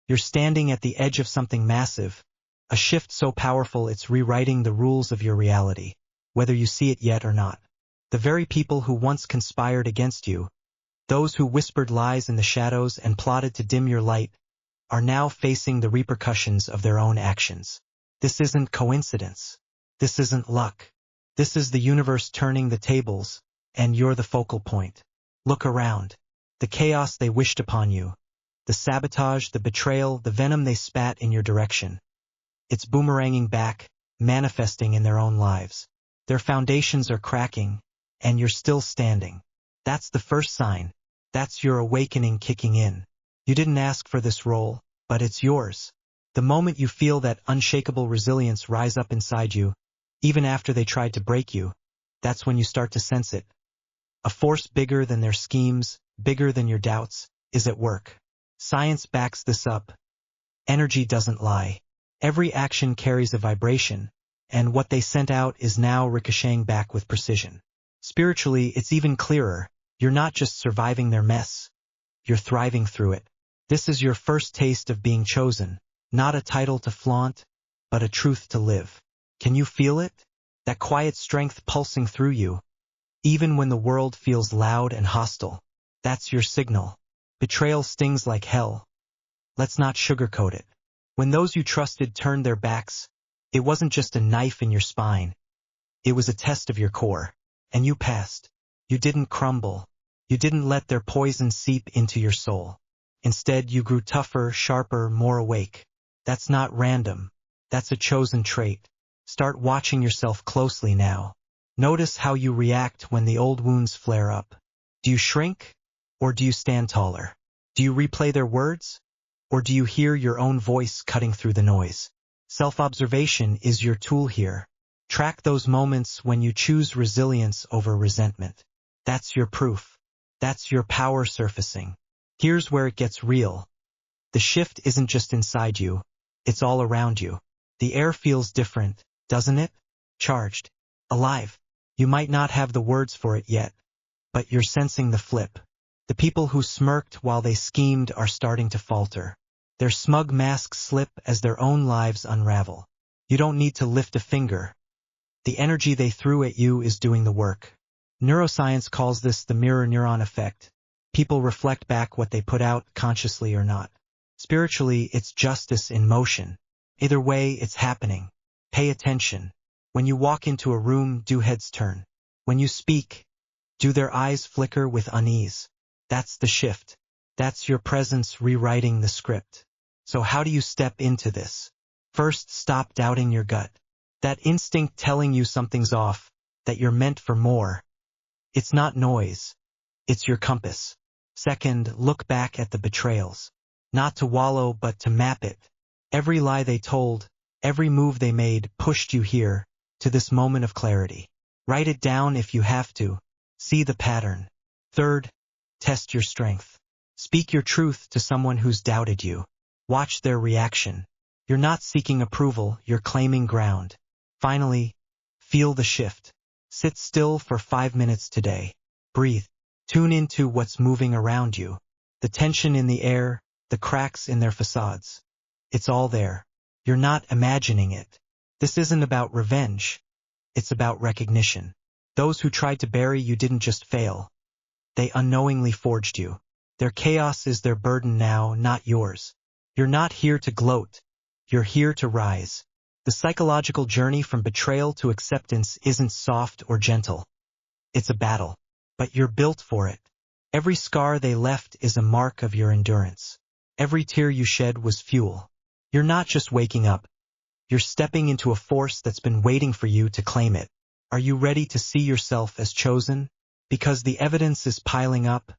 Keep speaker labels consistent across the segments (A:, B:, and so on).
A: You're standing at the edge of something massive, a shift so powerful it's rewriting the rules of your reality, whether you see it yet or not. The very people who once conspired against you, those who whispered lies in the shadows and plotted to dim your light, are now facing the repercussions of their own actions. This isn't coincidence. This isn't luck. This is the universe turning the tables, and you're the focal point. Look around. The chaos they wished upon you, the sabotage, the betrayal, the venom they spat in your direction. It's boomeranging back, manifesting in their own lives. Their foundations are cracking, and you're still standing. That's the first sign. That's your awakening kicking in. You didn't ask for this role, but it's yours. The moment you feel that unshakable resilience rise up inside you, even after they tried to break you, that's when you start to sense it. A force bigger than their schemes, bigger than your doubts, is at work. Science backs this up. Energy doesn't lie. Every action carries a vibration, and what they sent out is now ricocheting back with precision. Spiritually, it's even clearer. You're not just surviving their mess. You're thriving through it. This is your first taste of being chosen, not a title to flaunt, but a truth to live. Can you feel it? That quiet strength pulsing through you, even when the world feels loud and hostile. That's your signal. Betrayal stings like hell. Let's not sugarcoat it. When those you trusted turned their backs, it wasn't just a knife in your spine. It was a test of your core. And you passed. You didn't crumble. You didn't let their poison seep into your soul. Instead, you grew tougher, sharper, more awake. That's not random. That's a chosen trait. Start watching yourself closely now. Notice how you react when the old wounds flare up. Do you shrink? Or do you stand taller? Do you replay their words? Or do you hear your own voice cutting through the noise? Self-observation is your tool here. Track those moments when you choose resilience over resentment. That's your proof. That's your power surfacing. Here's where it gets real. The shift isn't just inside you, it's all around you. The air feels different, doesn't it? Charged. Alive. You might not have the words for it yet, but you're sensing the flip. The people who smirked while they schemed are starting to falter. Their smug masks slip as their own lives unravel. You don't need to lift a finger. The energy they threw at you is doing the work. Neuroscience calls this the mirror neuron effect. People reflect back what they put out, consciously or not. Spiritually, it's justice in motion. Either way, it's happening. Pay attention. When you walk into a room, do heads turn? When you speak, do their eyes flicker with unease? That's the shift. That's your presence rewriting the script. So how do you step into this? First, stop doubting your gut. That instinct telling you something's off, that you're meant for more. It's not noise. It's your compass. Second, look back at the betrayals. Not to wallow, but to map it. Every lie they told, every move they made pushed you here, to this moment of clarity. Write it down if you have to. See the pattern. Third, test your strength. Speak your truth to someone who's doubted you. Watch their reaction. You're not seeking approval, you're claiming ground. Finally, feel the shift. Sit still for 5 minutes today. Breathe. Tune into what's moving around you. The tension in the air, the cracks in their facades. It's all there. You're not imagining it. This isn't about revenge. It's about recognition. Those who tried to bury you didn't just fail. They unknowingly forged you. Their chaos is their burden now, not yours. You're not here to gloat. You're here to rise. The psychological journey from betrayal to acceptance isn't soft or gentle. It's a battle. But you're built for it. Every scar they left is a mark of your endurance. Every tear you shed was fuel. You're not just waking up. You're stepping into a force that's been waiting for you to claim it. Are you ready to see yourself as chosen? Because the evidence is piling up,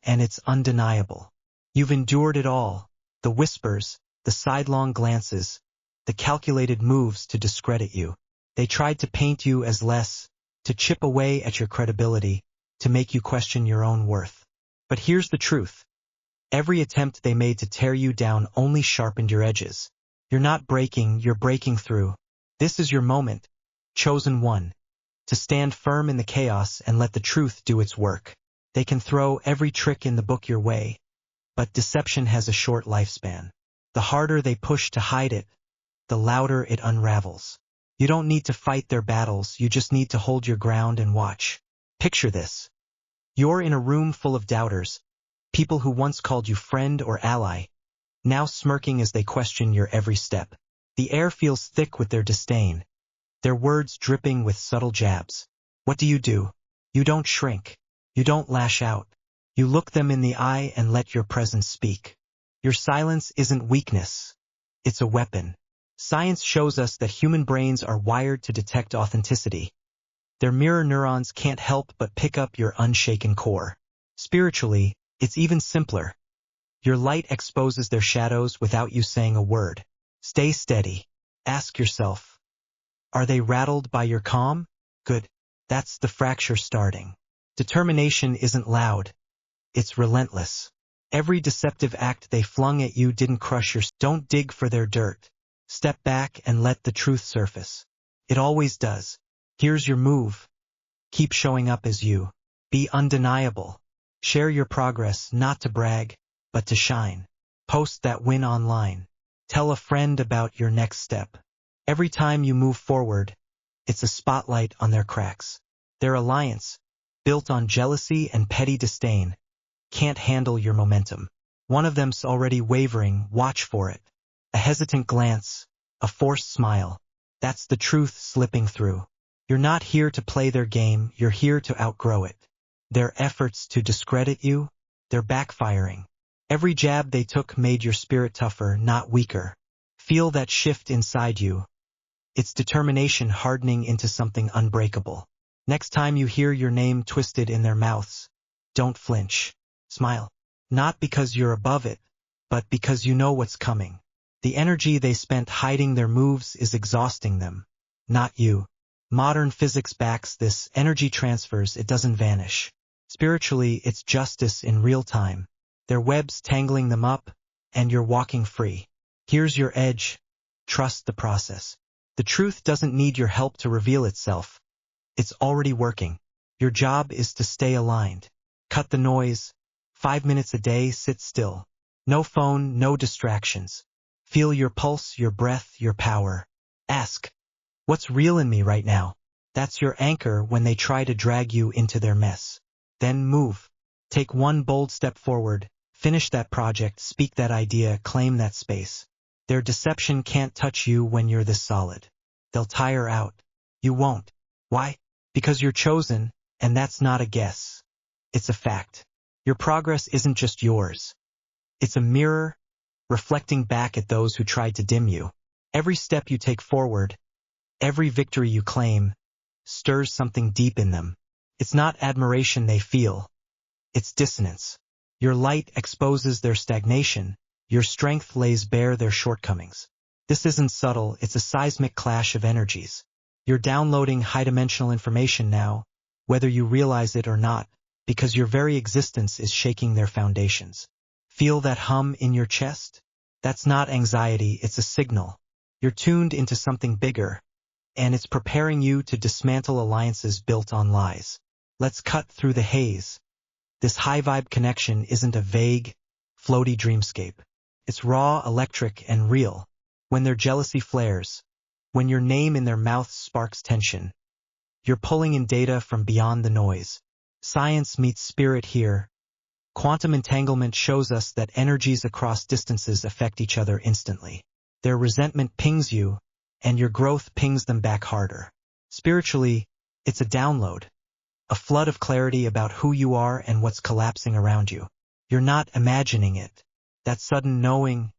A: and it's undeniable. You've endured it all. The whispers, the sidelong glances, the calculated moves to discredit you. They tried to paint you as less, to chip away at your credibility, to make you question your own worth. But here's the truth. Every attempt they made to tear you down only sharpened your edges. You're not breaking, you're breaking through. This is your moment, chosen one, to stand firm in the chaos and let the truth do its work. They can throw every trick in the book your way, but deception has a short lifespan. The harder they push to hide it, the louder it unravels. You don't need to fight their battles, you just need to hold your ground and watch. Picture this. You're in a room full of doubters, people who once called you friend or ally, now smirking as they question your every step. The air feels thick with their disdain, their words dripping with subtle jabs. What do? You don't shrink. You don't lash out. You look them in the eye and let your presence speak. Your silence isn't weakness. It's a weapon. Science shows us that human brains are wired to detect authenticity. Their mirror neurons can't help but pick up your unshaken core. Spiritually, it's even simpler. Your light exposes their shadows without you saying a word. Stay steady. Ask yourself, are they rattled by your calm? Good. That's the fracture starting. Determination isn't loud. It's relentless. Every deceptive act they flung at you didn't crush your... Don't dig for their dirt. Step back and let the truth surface. It always does. Here's your move. Keep showing up as you. Be undeniable. Share your progress, not to brag, but to shine. Post that win online. Tell a friend about your next step. Every time you move forward, it's a spotlight on their cracks. Their alliance, built on jealousy and petty disdain, can't handle your momentum. One of them's already wavering, watch for it. A hesitant glance, a forced smile. That's the truth slipping through. You're not here to play their game, you're here to outgrow it. Their efforts to discredit you, they're backfiring. Every jab they took made your spirit tougher, not weaker. Feel that shift inside you. It's determination hardening into something unbreakable. Next time you hear your name twisted in their mouths, don't flinch. Smile. Not because you're above it, but because you know what's coming. The energy they spent hiding their moves is exhausting them, not you. Modern physics backs this. Energy transfers, it doesn't vanish. Spiritually, it's justice in real time. Their webs tangling them up, and you're walking free. Here's your edge. Trust the process. The truth doesn't need your help to reveal itself. It's already working. Your job is to stay aligned. Cut the noise. 5 minutes a day, sit still. No phone, no distractions. Feel your pulse, your breath, your power. Ask, what's real in me right now? That's your anchor when they try to drag you into their mess. Then move. Take one bold step forward. Finish that project, speak that idea, claim that space. Their deception can't touch you when you're this solid. They'll tire out. You won't. Why? Because you're chosen, and that's not a guess. It's a fact. Your progress isn't just yours. It's a mirror, reflecting back at those who tried to dim you. Every step you take forward, every victory you claim, stirs something deep in them. It's not admiration they feel. It's dissonance. Your light exposes their stagnation. Your strength lays bare their shortcomings. This isn't subtle, it's a seismic clash of energies. You're downloading high-dimensional information now, whether you realize it or not, because your very existence is shaking their foundations. Feel that hum in your chest? That's not anxiety, it's a signal. You're tuned into something bigger, and it's preparing you to dismantle alliances built on lies. Let's cut through the haze. This high-vibe connection isn't a vague, floaty dreamscape. It's raw, electric, and real. When their jealousy flares, when your name in their mouth sparks tension, you're pulling in data from beyond the noise. Science meets spirit here. Quantum entanglement shows us that energies across distances affect each other instantly. Their resentment pings you, and your growth pings them back harder. Spiritually, it's a download, a flood of clarity about who you are and what's collapsing around you. You're not imagining it. That sudden knowing,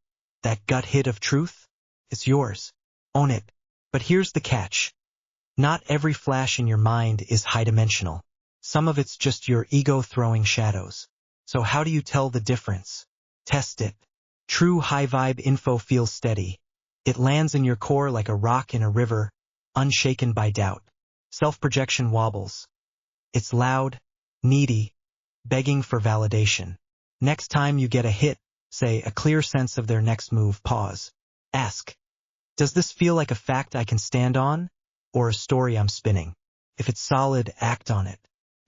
A: that gut hit of truth, it's yours. Own it. But here's the catch. Not every flash in your mind is high-dimensional. Some of it's just your ego throwing shadows. So how do you tell the difference? Test it. True high-vibe info feels steady. It lands in your core like a rock in a river, unshaken by doubt. Self-projection wobbles. It's loud, needy, begging for validation. Next time you get a hit, say a clear sense of their next move, pause. Ask, does this feel like a fact I can stand on, or a story I'm spinning? If it's solid, act on it.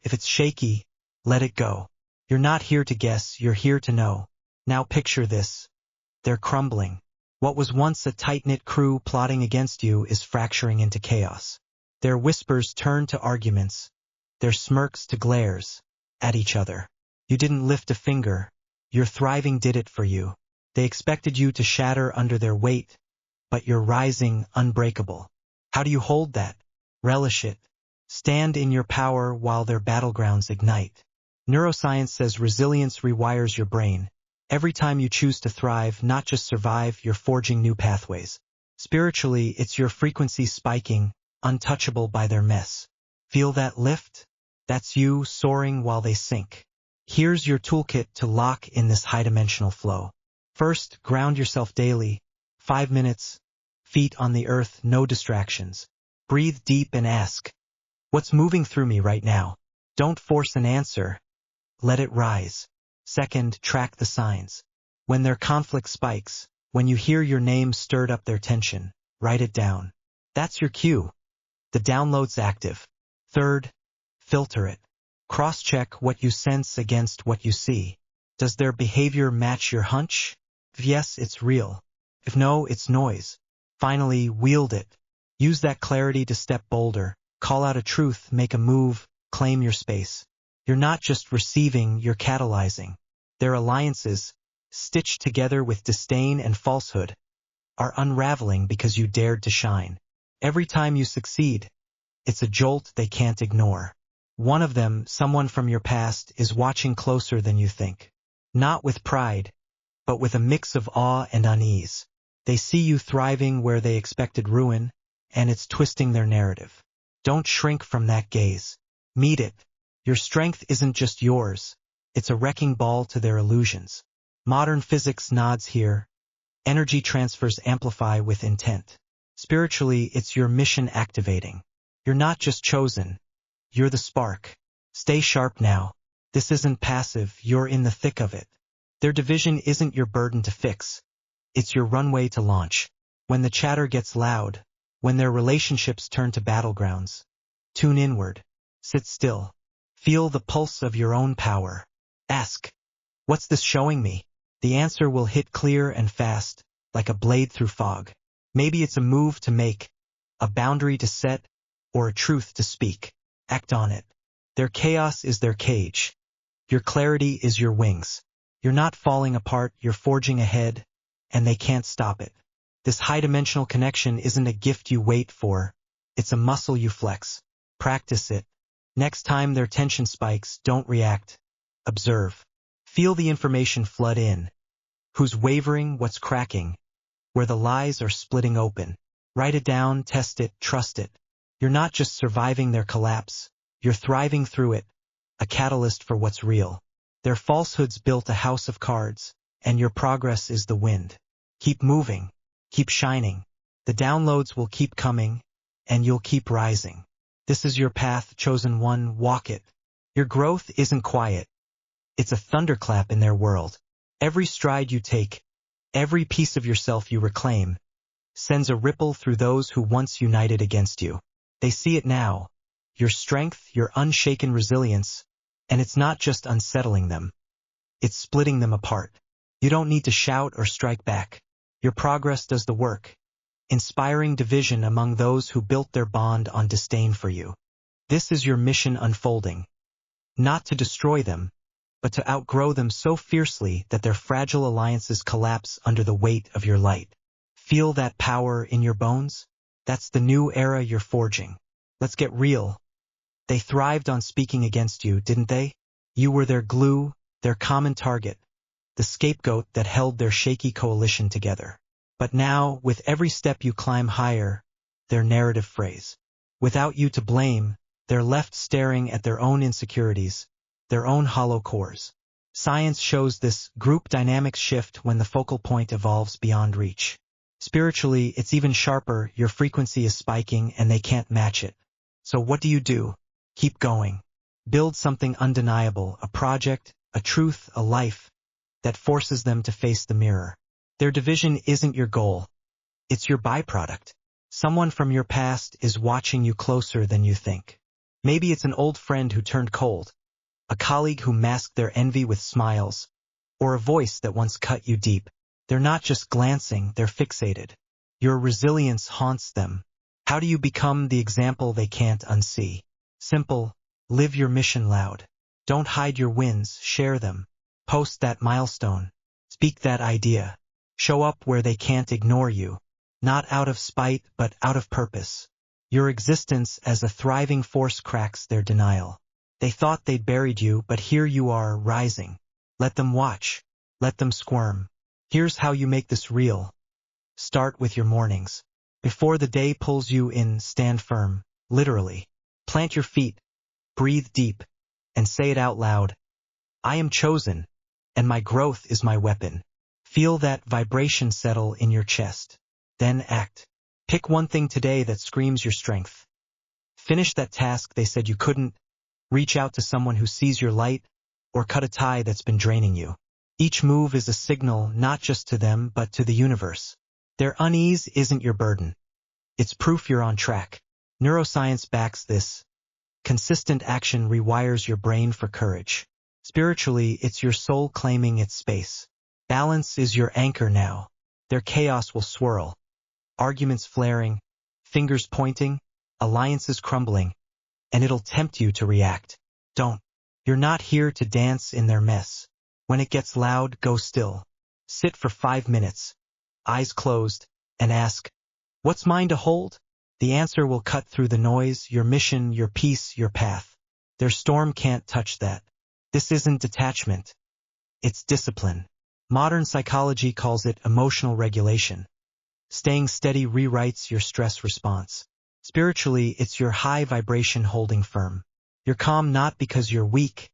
A: If it's shaky, let it go. You're not here to guess, you're here to know. Now picture this. They're crumbling. What was once a tight-knit crew plotting against you is fracturing into chaos. Their whispers turn to arguments, their smirks to glares at each other. You didn't lift a finger. Your thriving did it for you. They expected you to shatter under their weight, but you're rising unbreakable. How do you hold that? Relish it. Stand in your power while their battlegrounds ignite. Neuroscience says resilience rewires your brain. Every time you choose to thrive, not just survive, you're forging new pathways. Spiritually, it's your frequency spiking, untouchable by their mess. Feel that lift? That's you soaring while they sink. Here's your toolkit to lock in this high-dimensional flow. First, ground yourself daily. 5 minutes, feet on the earth, no distractions. Breathe deep and ask, what's moving through me right now? Don't force an answer. Let it rise. Second, track the signs. When their conflict spikes, when you hear your name stirred up their tension, write it down. That's your cue. The download's active. Third, filter it. Cross-check what you sense against what you see. Does their behavior match your hunch? If yes, it's real. If no, it's noise. Finally, wield it. Use that clarity to step bolder, call out a truth, make a move, claim your space. You're not just receiving, you're catalyzing. Their alliances, stitched together with disdain and falsehood, are unraveling because you dared to shine. Every time you succeed, it's a jolt they can't ignore. One of them, someone from your past, is watching closer than you think. Not with pride, but with a mix of awe and unease. They see you thriving where they expected ruin, and it's twisting their narrative. Don't shrink from that gaze. Meet it. Your strength isn't just yours. It's a wrecking ball to their illusions. Modern physics nods here. Energy transfers amplify with intent. Spiritually, it's your mission activating. You're not just chosen. You're the spark. Stay sharp now. This isn't passive, you're in the thick of it. Their division isn't your burden to fix. It's your runway to launch. When the chatter gets loud, when their relationships turn to battlegrounds, tune inward. Sit still. Feel the pulse of your own power. Ask, what's this showing me? The answer will hit clear and fast, like a blade through fog. Maybe it's a move to make, a boundary to set, or a truth to speak. Act on it. Their chaos is their cage. Your clarity is your wings. You're not falling apart, you're forging ahead, and they can't stop it. This high-dimensional connection isn't a gift you wait for, it's a muscle you flex. Practice it. Next time their tension spikes, don't react. Observe. Feel the information flood in. Who's wavering, what's cracking, where the lies are splitting open. Write it down, test it, trust it. You're not just surviving their collapse, you're thriving through it, a catalyst for what's real. Their falsehoods built a house of cards, and your progress is the wind. Keep moving, keep shining. The downloads will keep coming, and you'll keep rising. This is your path, chosen one, walk it. Your growth isn't quiet. It's a thunderclap in their world. Every stride you take, every piece of yourself you reclaim, sends a ripple through those who once united against you. They see it now, your strength, your unshaken resilience, and it's not just unsettling them. It's splitting them apart. You don't need to shout or strike back. Your progress does the work, inspiring division among those who built their bond on disdain for you. This is your mission unfolding. Not to destroy them, but to outgrow them so fiercely that their fragile alliances collapse under the weight of your light. Feel that power in your bones? That's the new era you're forging. Let's get real. They thrived on speaking against you, didn't they? You were their glue, their common target, the scapegoat that held their shaky coalition together. But now, with every step you climb higher, their narrative frays. Without you to blame, they're left staring at their own insecurities, their own hollow cores. Science shows this group dynamics shift when the focal point evolves beyond reach. Spiritually, it's even sharper, your frequency is spiking and they can't match it. So what do? Keep going. Build something undeniable, a project, a truth, a life, that forces them to face the mirror. Their division isn't your goal. It's your byproduct. Someone from your past is watching you closer than you think. Maybe it's an old friend who turned cold, a colleague who masked their envy with smiles, or a voice that once cut you deep. They're not just glancing, they're fixated. Your resilience haunts them. How do you become the example they can't unsee? Simple, live your mission loud. Don't hide your wins, share them. Post that milestone. Speak that idea. Show up where they can't ignore you. Not out of spite, but out of purpose. Your existence as a thriving force cracks their denial. They thought they'd buried you, but here you are, rising. Let them watch. Let them squirm. Here's how you make this real. Start with your mornings. Before the day pulls you in, stand firm, literally. Plant your feet, breathe deep, and say it out loud. I am chosen, and my growth is my weapon. Feel that vibration settle in your chest. Then act. Pick one thing today that screams your strength. Finish that task they said you couldn't. Reach out to someone who sees your light, or cut a tie that's been draining you. Each move is a signal not just to them, but to the universe. Their unease isn't your burden. It's proof you're on track. Neuroscience backs this. Consistent action rewires your brain for courage. Spiritually, it's your soul claiming its space. Balance is your anchor now. Their chaos will swirl. Arguments flaring, fingers pointing, alliances crumbling, and it'll tempt you to react. Don't. You're not here to dance in their mess. When it gets loud, go still. Sit for 5 minutes, eyes closed, and ask, what's mine to hold? The answer will cut through the noise, your mission, your peace, your path. Their storm can't touch that. This isn't detachment. It's discipline. Modern psychology calls it emotional regulation. Staying steady rewrites your stress response. Spiritually, it's your high vibration holding firm. You're calm not because you're weak,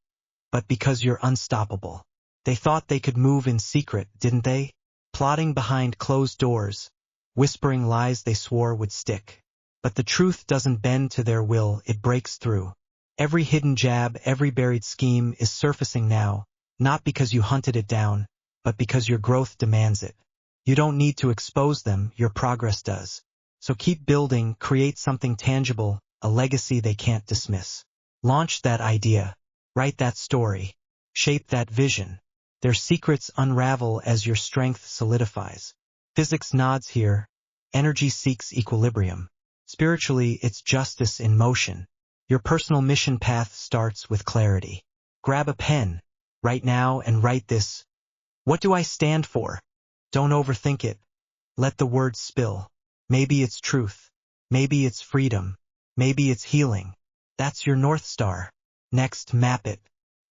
A: but because you're unstoppable. They thought they could move in secret, didn't they? Plotting behind closed doors, whispering lies they swore would stick. But the truth doesn't bend to their will, it breaks through. Every hidden jab, every buried scheme is surfacing now, not because you hunted it down, but because your growth demands it. You don't need to expose them, your progress does. So keep building, create something tangible, a legacy they can't dismiss. Launch that idea. Write that story. Shape that vision. Their secrets unravel as your strength solidifies. Physics nods here. Energy seeks equilibrium. Spiritually, it's justice in motion. Your personal mission path starts with clarity. Grab a pen, right now, and write this. What do I stand for? Don't overthink it. Let the words spill. Maybe it's truth. Maybe it's freedom. Maybe it's healing. That's your North Star. Next, map it.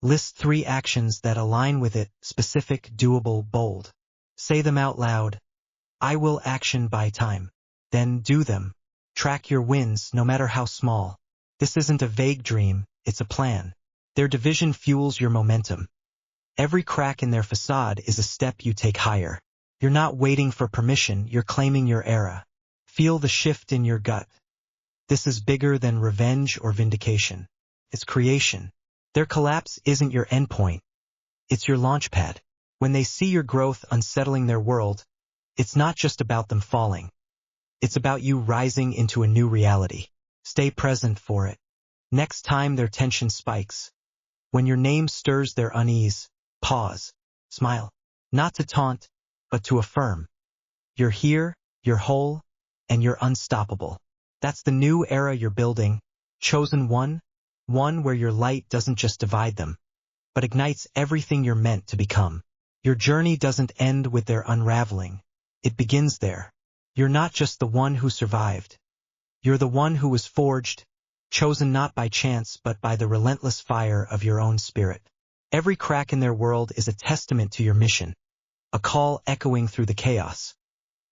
A: List 3 actions that align with it, specific, doable, bold. Say them out loud. I will action by time. Then do them. Track your wins, no matter how small. This isn't a vague dream, it's a plan. Their division fuels your momentum. Every crack in their facade is a step you take higher. You're not waiting for permission, you're claiming your era. Feel the shift in your gut. This is bigger than revenge or vindication. It's creation. Their collapse isn't your endpoint. It's your launchpad. When they see your growth unsettling their world, it's not just about them falling. It's about you rising into a new reality. Stay present for it. Next time their tension spikes, when your name stirs their unease, pause, smile, not to taunt, but to affirm. You're here, you're whole, and you're unstoppable. That's the new era you're building. Chosen one where your light doesn't just divide them, but ignites everything you're meant to become. Your journey doesn't end with their unraveling. It begins there. You're not just the one who survived. You're the one who was forged, chosen not by chance but by the relentless fire of your own spirit. Every crack in their world is a testament to your mission, a call echoing through the chaos.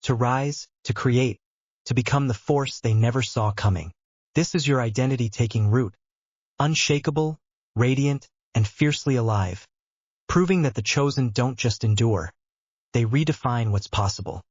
A: To rise, to create, to become the force they never saw coming. This is your identity taking root. Unshakable, radiant, and fiercely alive. Proving that the chosen don't just endure. They redefine what's possible.